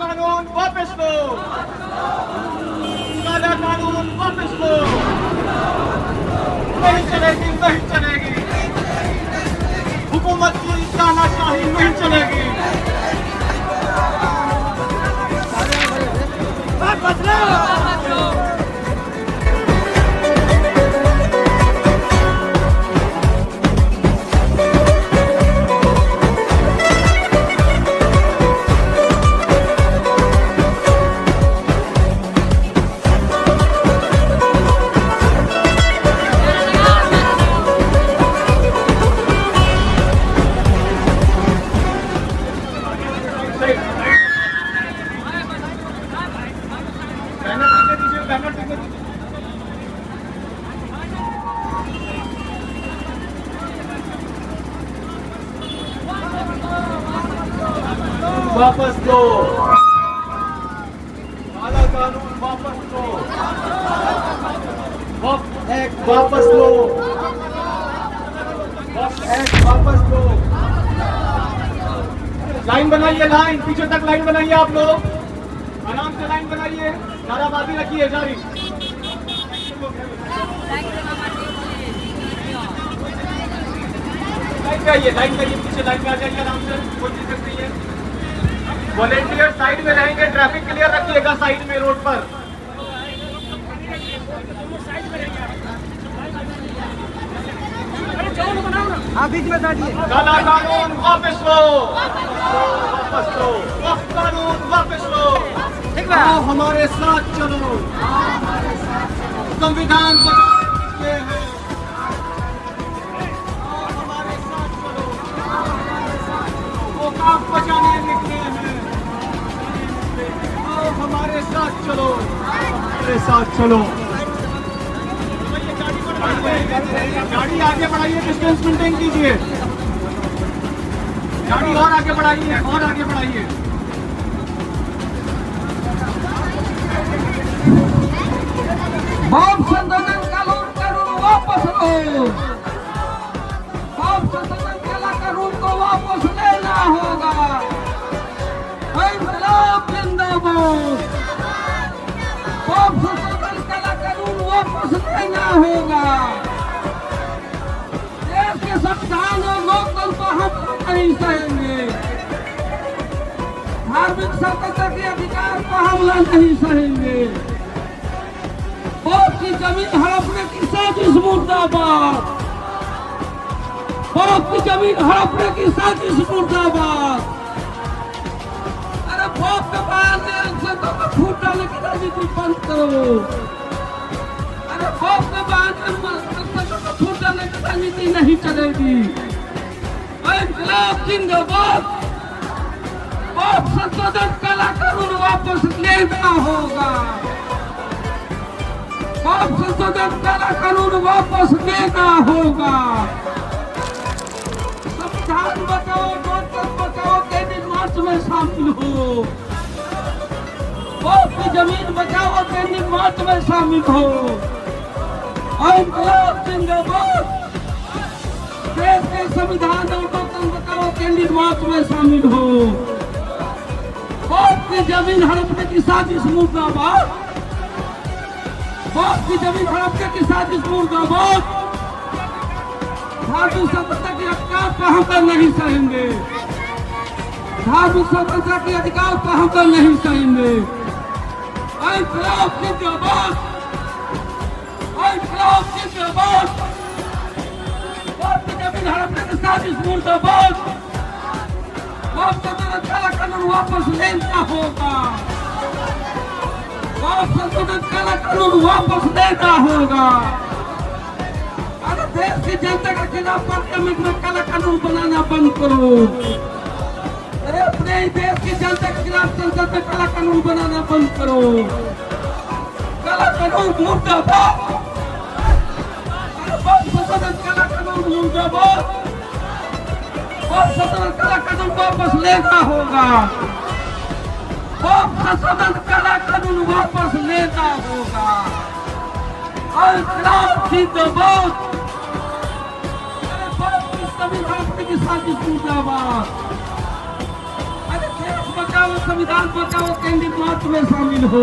कानून वापस लो, काला कानून वापस लो, नहीं चलेगी, नहीं चलेगी, हुकूमत की तानाशाही नहीं चलेगी। वापस लो, काला कानून वापस लो, वक्फ एक्ट वापस लो, वक्फ एक्ट वापस लो। लाइन बनाइए, लाइन पीछे तक लाइन बनाइए, आप लोग आराम से लाइन बनाइए, नाराबाजी रखिए जारी। लाइन पे आइए, लाइन पे आइए, पीछे लाइन पे आ जाइए आराम से, कोई दिक्कत नहीं है। वॉलेंटियर साइड में रहेंगे, ट्रैफिक क्लियर रखिएगा साइड में रोड पर। बीच में बैठिए। काला कानून वापस लो, वापस लो, वक्फ कानून वापस लो, आओ हमारे साथ चलो, संविधान बचाने हैं, आओ हमारे साथ चलो, वो काम बचाने निकले हैं, आओ हमारे साथ चलो, हमारे साथ चलो। गाड़ी आगे बढ़ाइए, डिस्टेंस मेंटेन कीजिए, गाड़ी और आगे बढ़ाइए, और आगे बढ़ाइए। बाप संशोधन कानून वापस लो, बाप संशोधन कानून को वापस लेना होगा। इंकलाब जिंदाबाद, बाप संशोधन कानून वापस लेना होगा। देश के संविधान और लोकतंत्र को हम नहीं सहेंगे, धार्मिक स्वतंत्रता के अधिकार को हमला नहीं सहेंगे। बाप की जमीन हड़पने की साजिश मुर्दाबाद, बाप की जमीन हड़पने की साजिश मुर्दाबाद। अरे बाप के बयान से तो फूट डालने की राजनीति बंद करो। अरे बाप के बयान से तो फूट डालने की राजनीति नहीं चलेगी। इंकलाब जिंदाबाद, बाप संशोधन काला कानून वापस लेना होगा, बाप संशोधन काला कानून वापस लेना होगा। संविधान बचाओ, लोकतंत्र बचाओ के निर्माण में शामिल हो, बाप की जमीन बचाओ के निर्माण में शामिल हो। इंकलाब जिंदाबाद, देश के संविधान और लोकतंत्र बचाओ के निर्माण में शामिल हो। बाप की जमीन हड़पने की साजिश मुर्दाबाद, बाप की जमीन हड़पने की साजिश मुर्दाबाद। धार्मिक स्वतंत्रता के अधिकार पर हम नहीं सहेंगे, धार्मिक स्वतंत्रता के अधिकार पर हम नहीं सहेंगे। इंकलाब जिंदाबाद, इंकलाब जिंदाबाद, बाप की जमीन हड़पने की साजिश मुर्दाबाद। बाप संशोधन काला कानून वापस लेना होगा, बाप संशोधन काला कानून वापस लेना होगा। अरे देश की जनता के खिलाफ पार्लियामेंट में काला कानून बनाना बंद करो। अरे अपने ही देश की जनता के खिलाफ संसद में काला कानून बनाना बंद करो। काला कानून मुर्दाबाद, अरे बाप संशोधन काला कानून मुर्दाबाद, बाप संशोधन काला कानून वापस लेना होगा, बाप संशोधन काला कानून वापस लेना होगा। इंकलाब जिंदाबाद, अरे बाप की जमीन हड़पने की साजिश मुर्दाबाद। अरे देश बचाओ, संविधान बचाओ कैंडिल मार्च में शामिल हो।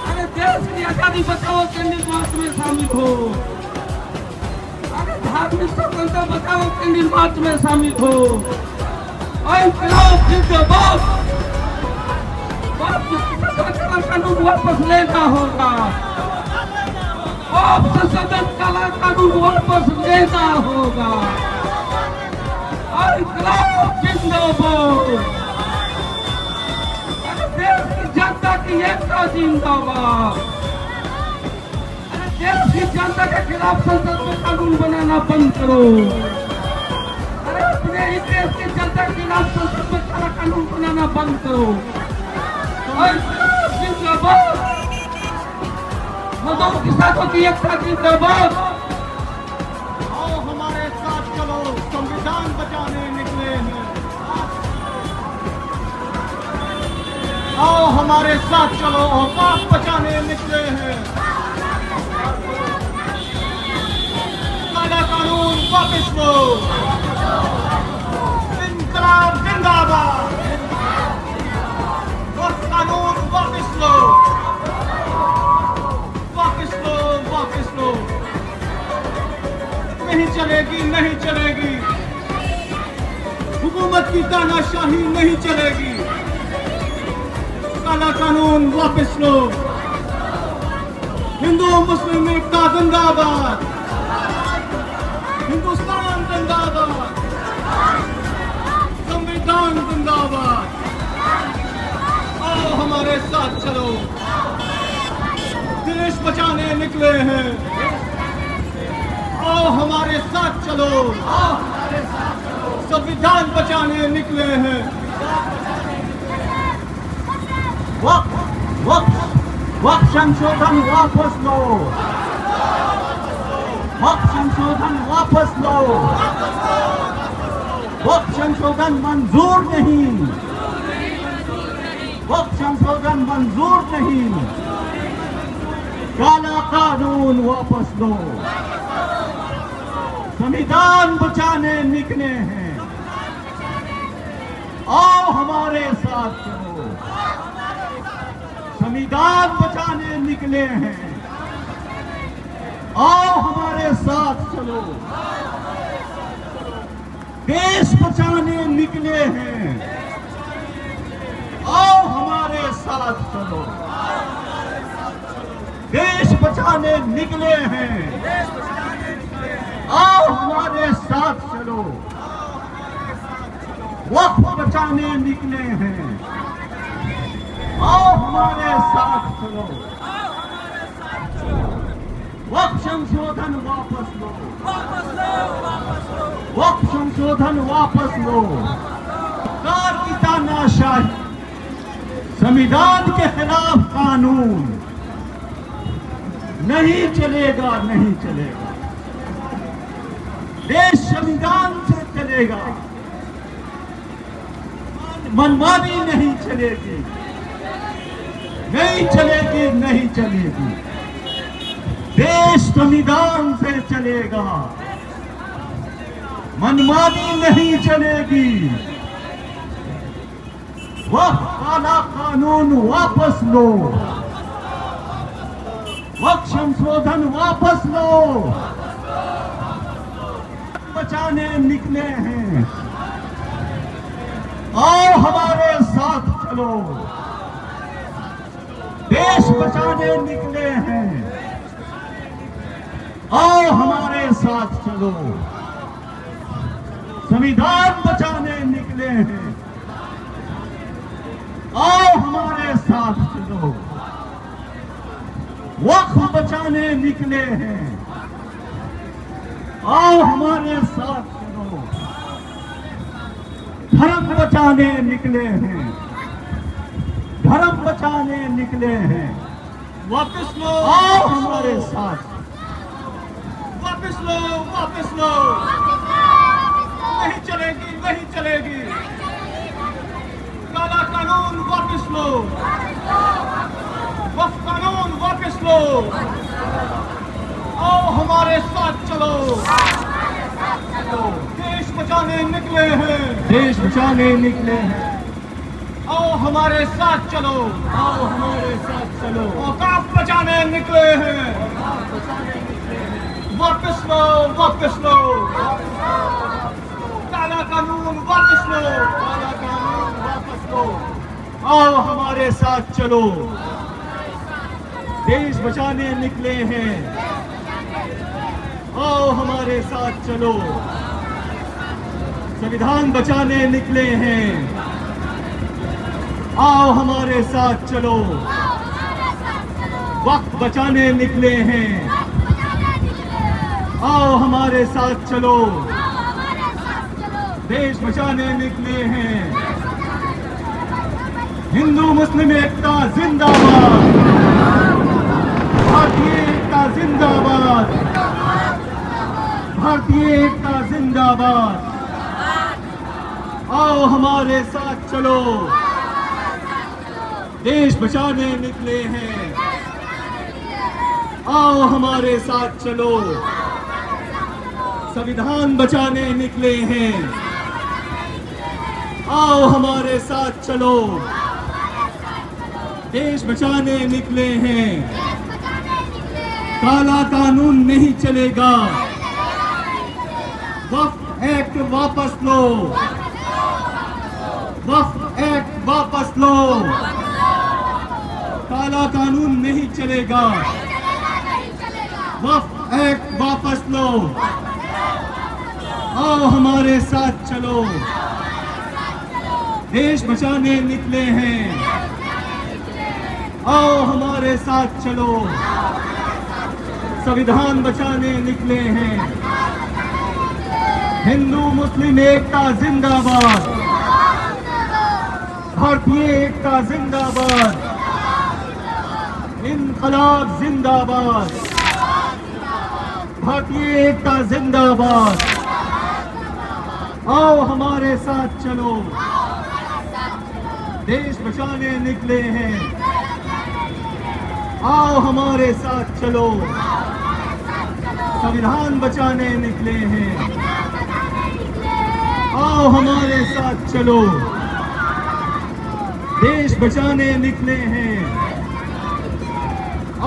अरे देश की आजादी बचाओ कैंडिल मार्च में शामिल हो। अरे धार्मिक स्वतंत्रता बचाओ कैंडिल मार्च में शामिल हो। इंकलाब जिंदाबाद। कानून वापस लेना होगा। संसद काला कानून वापस लेना होगा। इंकलाब जिंदाबाद। देश की जनता की एकता जिंदाबाद। देश की जनता के खिलाफ संसद में कानून बनाना बंद करो। अरे अपने ही देश की जनता के खिलाफ संसद में काला कानून बनाना बंद करो। जिंदाबाद। मजदूर किसानों की एकता जिंदाबाद। आओ हमारे साथ चलो, संविधान बचाने निकले हैं। आओ हमारे साथ चलो, औकात बचाने निकले हैं। काला कानून वापस लो। इंकलाब जिंदाबाद। वक्त कानून वापस लो, वापस लो, वापस लो। नहीं चलेगी, नहीं चलेगी। हुकूमत की तानाशाही नहीं चलेगी। काला कानून वापस लो। हिंदू मुस्लिम एकता जिंदाबाद। हिंदुस्तान जिंदाबाद। संविधान जिंदाबाद। आओ हमारे साथ चलो, देश बचाने निकले हैं। आओ हमारे साथ चलो, संविधान बचाने निकले हैं। वक्त संशोधन वापस लो। वक्त संशोधन वापस लो। वक्त संशोधन मंजूर नहीं। वक्त संशोधन मंजूर नहीं। काला कानून वापस लो। संविधान बचाने निकले हैं। आओ हमारे साथ चलो, संविधान बचाने निकले हैं। आओ हमारे साथ चलो, देश बचाने निकले हैं। आओ हमारे साथ चलो, देश बचाने निकले हैं। आओ हमारे साथ चलो, वक्त बचाने निकले हैं। आओ हमारे साथ चलो, वक्त संशोधन वापस लो। वक्त संशोधन वापस लो। सरकार की तानाशाही, संविधान के खिलाफ कानून नहीं चलेगा, नहीं चलेगा। देश संविधान से चलेगा, मनमानी नहीं चलेगी, नहीं चलेगी, नहीं चलेगी। देश संविधान से चलेगा, मनमानी नहीं चलेगी। वह काला कानून वापस लो। वक्त संशोधन वापस लो। बचाने निकले हैं। आओ हमारे साथ चलो, देश बचाने निकले हैं। आओ हमारे साथ चलो, संविधान बचाने निकले हैं। आओ हमारे साथ चलो, वक्त बचाने निकले हैं। आओ हमारे साथ चलो, धर्म बचाने निकले हैं। धर्म बचाने निकले हैं। वापस लो। आओ हमारे साथ, वापस लो, वापस लो। नहीं चलेगी, नहीं चलेगी। काला कानून वापस लो। वक्त कानून वापस लो। आओ हमारे साथ चलो, देश बचाने निकले हैं। देश बचाने निकले हैं। आओ हमारे साथ चलो, आओ हमारे साथ चलो, औकात बचाने निकले हैं, वापस लो, वापस लो, काला कानून वापस लो, काला कानून वापस लो, आओ हमारे साथ चलो, देश बचाने निकले हैं, आओ हमारे साथ चलो, संविधान बचाने निकले हैं, आओ हमारे साथ चलो, वक्त बचाने निकले हैं, आओ हमारे साथ चलो, देश बचाने निकले हैं, हिंदू मुस्लिम एकता जिंदाबाद, भारतीय एकता जिंदाबाद, भारतीय एकता जिंदाबाद, आओ हमारे साथ चलो, देश बचाने निकले हैं, आओ हमारे साथ चलो, संविधान बचाने निकले हैं, आओ हमारे साथ चलो, देश बचाने निकले हैं, काला कानून नहीं चलेगा, वक्फ एक्ट वापस लो, वक्फ एक्ट वापस लो, काला कानून नहीं चलेगा, वक्फ एक्ट वापस लो, आओ हमारे साथ चलो, देश बचाने निकले हैं, आओ हमारे साथ चलो, संविधान बचाने निकले हैं, हिंदू मुस्लिम एकता जिंदाबाद, भारतीय एकता जिंदाबाद, इनकलाब जिंदाबाद, भारतीय एकता जिंदाबाद, आओ हमारे साथ चलो, देश बचाने निकले हैं, आओ हमारे साथ चलो, संविधान बचाने निकले हैं, आओ हमारे साथ चलो, देश बचाने निकले हैं,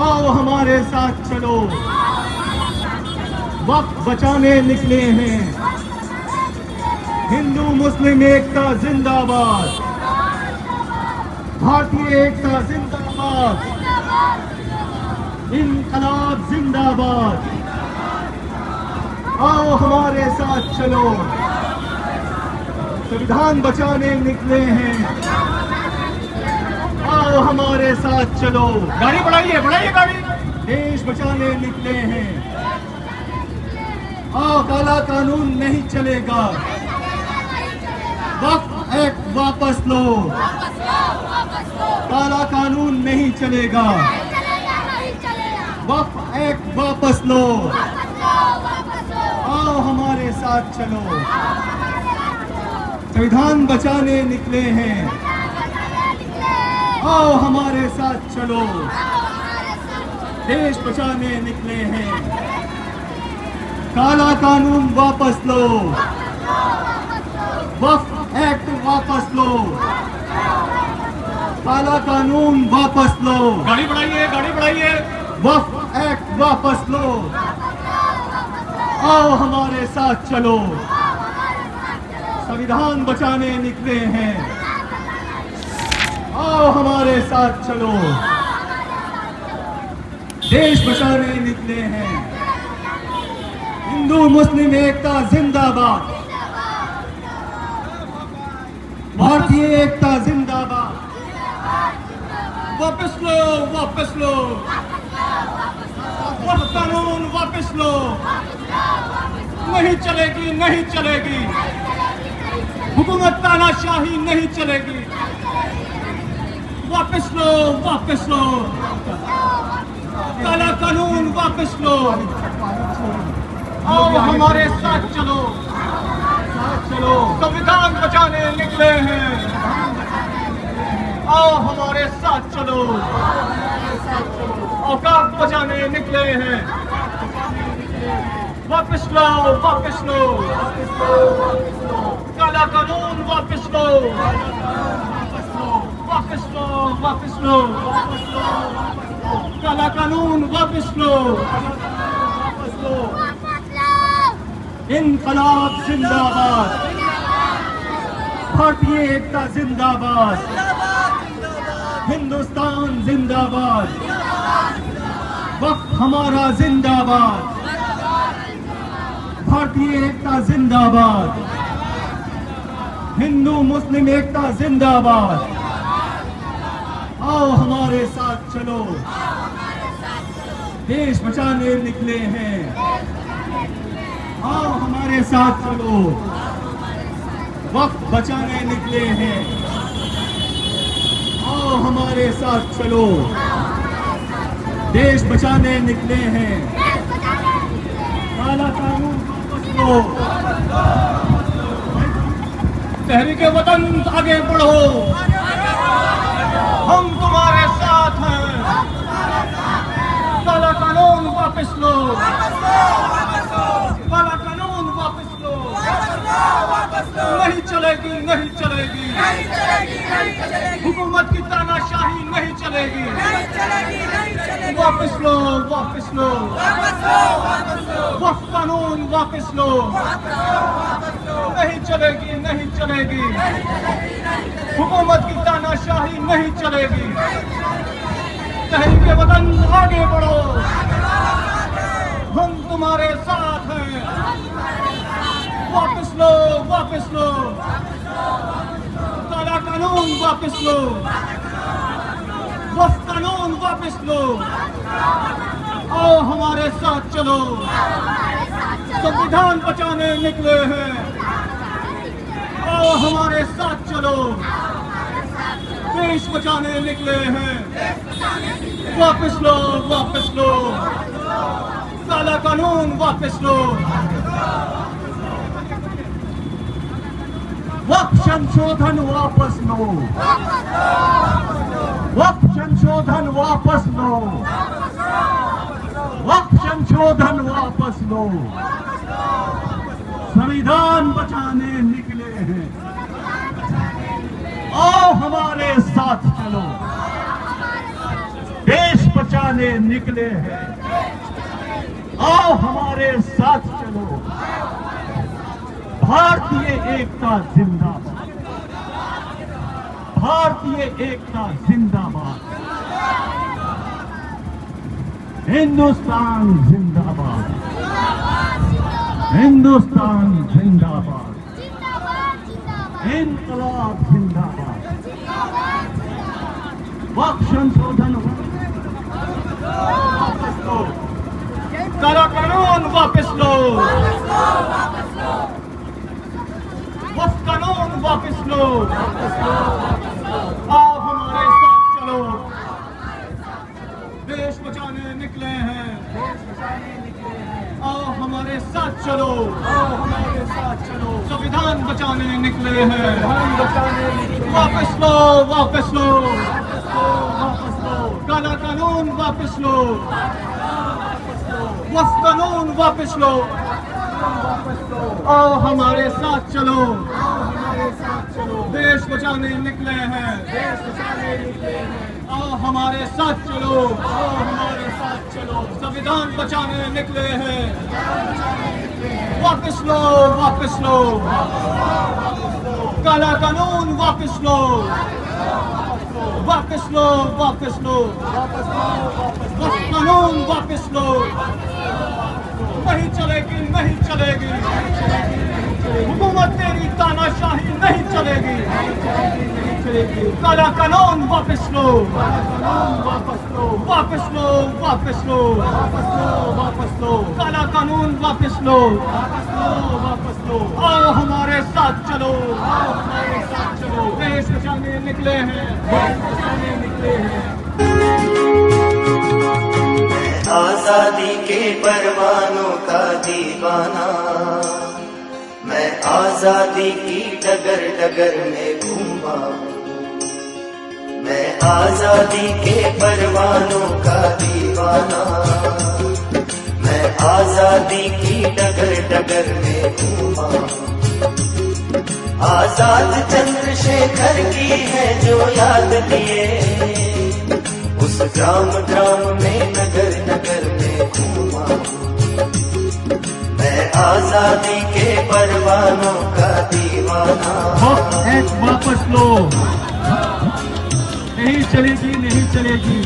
आओ हमारे साथ चलो, वक्त बचाने निकले हैं, हिंदू मुस्लिम एकता जिंदाबाद, भारतीय एकता जिंदाबाद, इनकलाब जिंदाबाद, आओ हमारे साथ चलो, संविधान बचाने निकले हैं, आओ हमारे साथ चलो, गाड़ी बढ़ाइए, बढ़ाइए गाड़ी, देश बचाने निकले हैं, आओ काला कानून नहीं चलेगा, वक्फ एक्ट वापस लो, काला कानून नहीं चलेगा, वक्फ एक्ट वापस लो, आओ हमारे साथ चलो, संविधान बचाने निकले हैं, आओ हमारे साथ चलो, देश बचाने निकले हैं, काला कानून वापस लो, वक्फ एक्ट वापस लो, काला कानून वापस लो, गाड़ी बढ़ाइए, गाड़ी बढ़ाइए, वक्फ एक्ट वापस लो, आओ हमारे साथ चलो, संविधान बचाने निकले हैं, आओ हमारे साथ चलो, देश बचाने निकले हैं, हिंदू मुस्लिम एकता जिंदाबाद, भारतीय एकता जिंदाबाद, वापस लो, वापस लो, वक्त कानून वापस लो, नहीं चलेगी, नहीं चलेगी, हुकूमत तानाशाही नहीं चलेगी, वापस लो, वापस लो, काला कानून वापस लो, आओ हमारे साथ चलो, संविधान बचाने निकले हैं, आओ हमारे साथ चलो, औकात बचाने निकले हैं, वापस लो, वापस लो, काला कानून वापस लो, वापस लो, काला कानून वापस लो, इनकलाब जिंदाबाद, भारतीय एकता जिंदाबाद, हिंदुस्तान जिंदाबाद, वक्त हमारा जिंदाबाद, भारतीय एकता जिंदाबाद, हिंदू मुस्लिम एकता जिंदाबाद। आओ हमारे साथ चलो, देश बचाने निकले हैं। आओ हमारे साथ चलो, वक्त बचाने निकले हैं। आओ हमारे साथ चलो, देश बचाने निकले हैं। काला कानून वापस लो, तहरीके वतन आगे बढ़ो, हम तुम्हारे साथ हैं। काला कानून वापस लो, काला कानून वापस लो, नहीं चलेगी, नहीं चलेगी, हुकूमत की तानाशाही नहीं चलेगी। वापस लो, वापस लो, वक्त कानून वापस लो, नहीं चलेगी, नहीं चलेगी, हुकूमत की तानाशाही नहीं चलेगी। तहरीके वतन आगे बढ़ो, हम तुम्हारे साथ हैं। वापस लो, वापस लो, काला कानून वापस लो, वक्त कानून वापस लो। आओ हमारे साथ चलो, संविधान बचाने निकले हैं। आओ हमारे साथ चलो, देश बचाने निकले हैं। वापस लो, वापस लो, काला कानून वापस लो, वक्त संशोधन वापस लो, वक्त संशोधन वापस लो, वक्त संशोधन वापस लो। संविधान बचाने निकले हैं। आओ हमारे साथ चलो, देश बचाने निकले हैं। आओ हमारे साथ चलो, भारतीय एकता जिंदाबाद, भारतीय एकता जिंदाबाद, हिंदुस्तान जिंदाबाद, हिंदुस्तान जिंदाबाद, इनकलाब जिंदाबाद, वक्त संशोधन वापस लो, काला कानून वापस लो, वक्त कानून वापस लो। आओ हमारे साथ चलो, देश बचाने निकले हैं। आओ हमारे साथ चलो, आओ हमारे साथ चलो, संविधान बचाने निकले हैं। वापस लो, वापस लो, वापस लो, काला कानून वापस लो, वक्त कानून वापस लो। आओ हमारे साथ चलो, देश बचाने निकले हैं। आओ हमारे साथ चलो, आओ हमारे साथ चलो, संविधान बचाने निकले हैं। वापस लो, वापस लो, काला कानून वापस लो, वापस लो, वापस लो, वक्त कानून वापस लो। नहीं चलेगी, नहीं चलेगी, हुकूमत तेरी तानाशाही नहीं चलेगी। काला कानून वापस लो, वापस लो, वापस लो, वापस लो, वापस लो, काला कानून वापस लो, वापस लो। आओ हमारे साथ चलो, आओ हमारे साथ चलो, देश बचाने निकले हैं, देश बचाने निकले हैं। आजादी के परवानों का दीवाना, मैं आजादी की डगर डगर में घूमा। मैं आजादी के परवानों का दीवाना, मैं आजादी की डगर डगर में घूमा। आजाद चंद्रशेखर की है जो याद लिए, उस ग्राम ग्राम में नगर नगर में घूमा हूँ। मैं आजादी के परवानों का दीवाना। वक्त एक्ट वापस लो, नहीं चलेगी, नहीं चलेगी।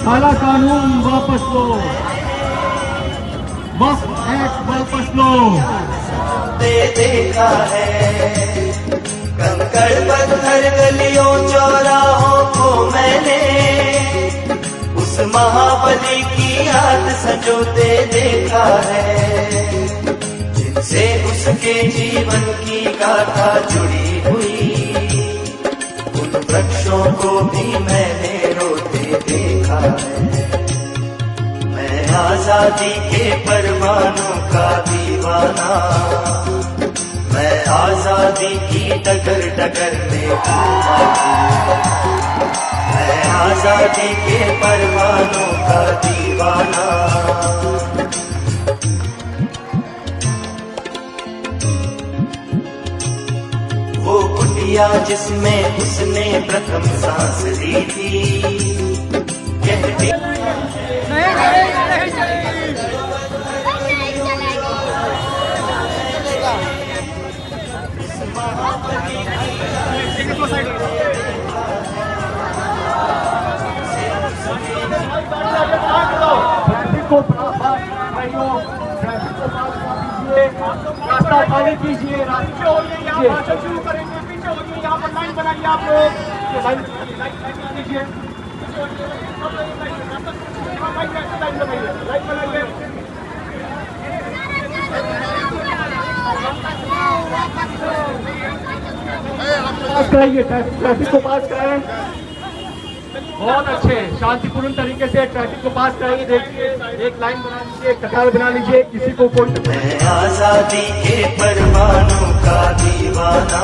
काला कानून वापस लो, वक्त एक्ट वापस लो। दे देखा है कंकड़ पत्थर गलियों चौराहों को मैंने, उस महाबली की याद संजोते देखा है, जिनसे उसके जीवन की गाथा जुड़ी हुई। उन वृक्षों को भी मैंने रोते देखा है। मैं आजादी के परवानों का दीवाना, मैं आजादी की डगर डगर में घूमा हूँ। मैं आजादी के परवानों का दीवाना। वो कुटिया जिसमें उसने प्रथम सांस ली थी, कहती ट्रैफिक को पास कीजिए, रास्ता खाली कीजिए, रास्ते होइए, यहाँ भाषण शुरू करेंगे। पीछे होइए, यहाँ पर लाइन बनाइए आप लोग, लाइन कीजिए, लाइन बनाइए। पास कराइए, ट्रैफिक को पास कराएं। बहुत अच्छे शांतिपूर्ण तरीके से ट्रैफिक को पास कराइए। देखिए, एक लाइन बना लीजिए, एक कतार बना लीजिए, किसी को कोई। मैं आजादी के परवानों का दीवाना,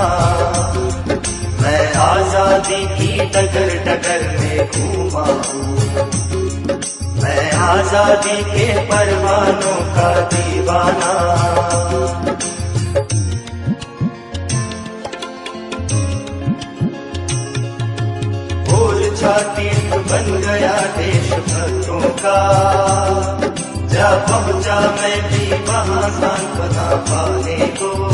मैं आजादी की डगर डगर में घूमा हूँ। मैं आजादी के परवानों का दीवाना। छाती बन गया देशभक्तों का, जा पहुंचा मैं भी वहां सांत्वना पाने को।